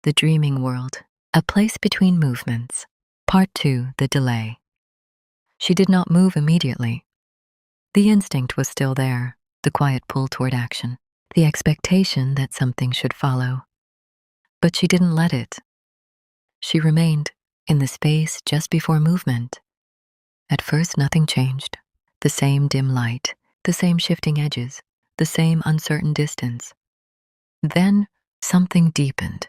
The Dreaming World, A Place Between Movements. Part 2, The Delay. She did not move immediately. The instinct was still there, the quiet pull toward action, the expectation that something should follow. But she didn't let it. She remained in the space just before movement. At first, nothing changed. The same dim light, the same shifting edges, the same uncertain distance. Then something deepened.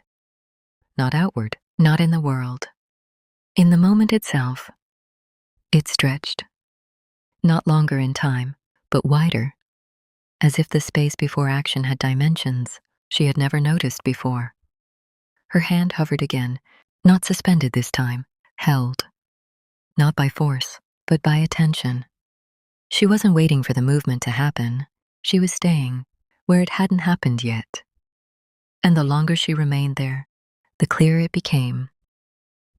Not outward, not in the world. In the moment itself, it stretched. Not longer in time, but wider, as if the space before action had dimensions she had never noticed before. Her hand hovered again, not suspended this time, held. Not by force, but by attention. She wasn't waiting for the movement to happen. She was staying where it hadn't happened yet. And the longer she remained there, the clearer it became.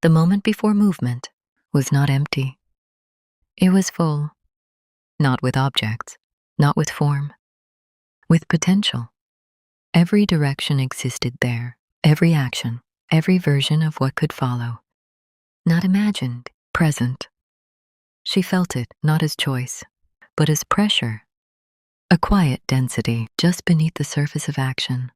The moment before movement was not empty. It was full, not with objects, not with form, with potential. Every direction existed there, every action, every version of what could follow. Not imagined, present. She felt it not as choice, but as pressure, a quiet density just beneath the surface of action.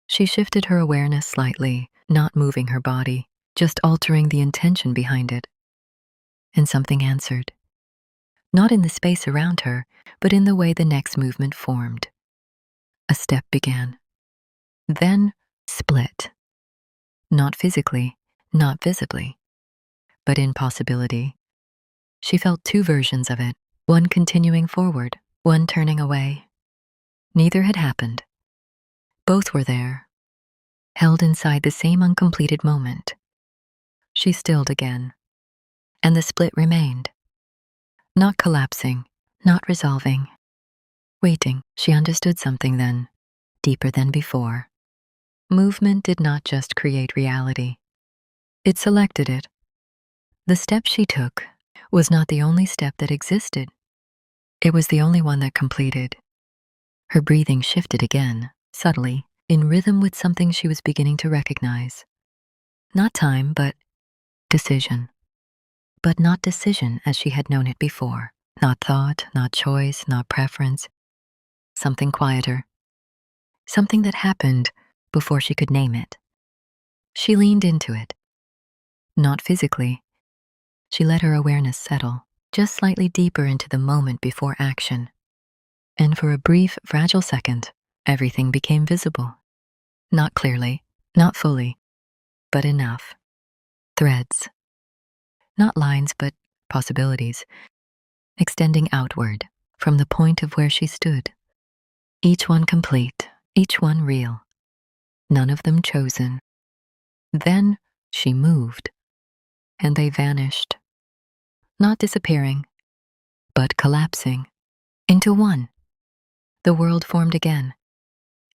She shifted her awareness slightly, not moving her body, just altering the intention behind it. And something answered. Not in the space around her, but in the way the next movement formed. A step began. Then split. Not physically, not visibly, but in possibility. She felt two versions of it, one continuing forward, one turning away. Neither had happened. Both were there, held inside the same uncompleted moment. She stilled again, and the split remained. Not collapsing, not resolving. Waiting, she understood something then, deeper than before. Movement did not just create reality. It selected it. The step she took was not the only step that existed. It was the only one that completed. Her breathing shifted again, subtly, in rhythm with something she was beginning to recognize. Not time, but decision. But not decision as she had known it before. Not thought, not choice, not preference. Something quieter. Something that happened before she could name it. She leaned into it. Not physically. She let her awareness settle, just slightly deeper into the moment before action. And for a brief, fragile second, everything became visible. Not clearly, not fully, but enough. Threads. Not lines, but possibilities, extending outward from the point of where she stood. Each one complete, each one real. None of them chosen. Then she moved, and they vanished. Not disappearing, but collapsing into one. The world formed again.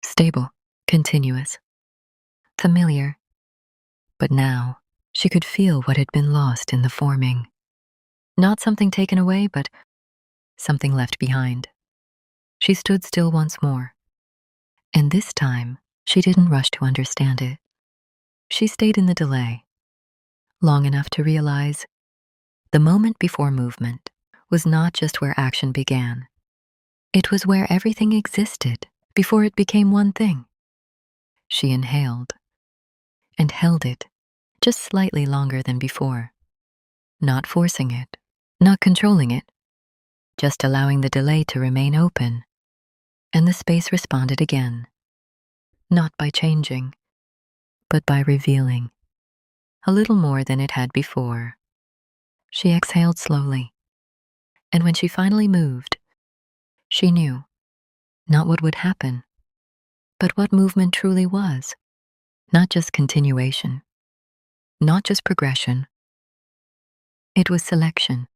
Stable, continuous, familiar. But now, she could feel what had been lost in the forming. Not something taken away, but something left behind. She stood still once more. And this time, she didn't rush to understand it. She stayed in the delay, long enough to realize the moment before movement was not just where action began. It was where everything existed before it became one thing. She inhaled and held it just slightly longer than before, not forcing it, not controlling it, just allowing the delay to remain open. And the space responded again, not by changing, but by revealing a little more than it had before. She exhaled slowly, and when she finally moved, she knew not what would happen, but what movement truly was. Not just continuation, not just progression. It was selection.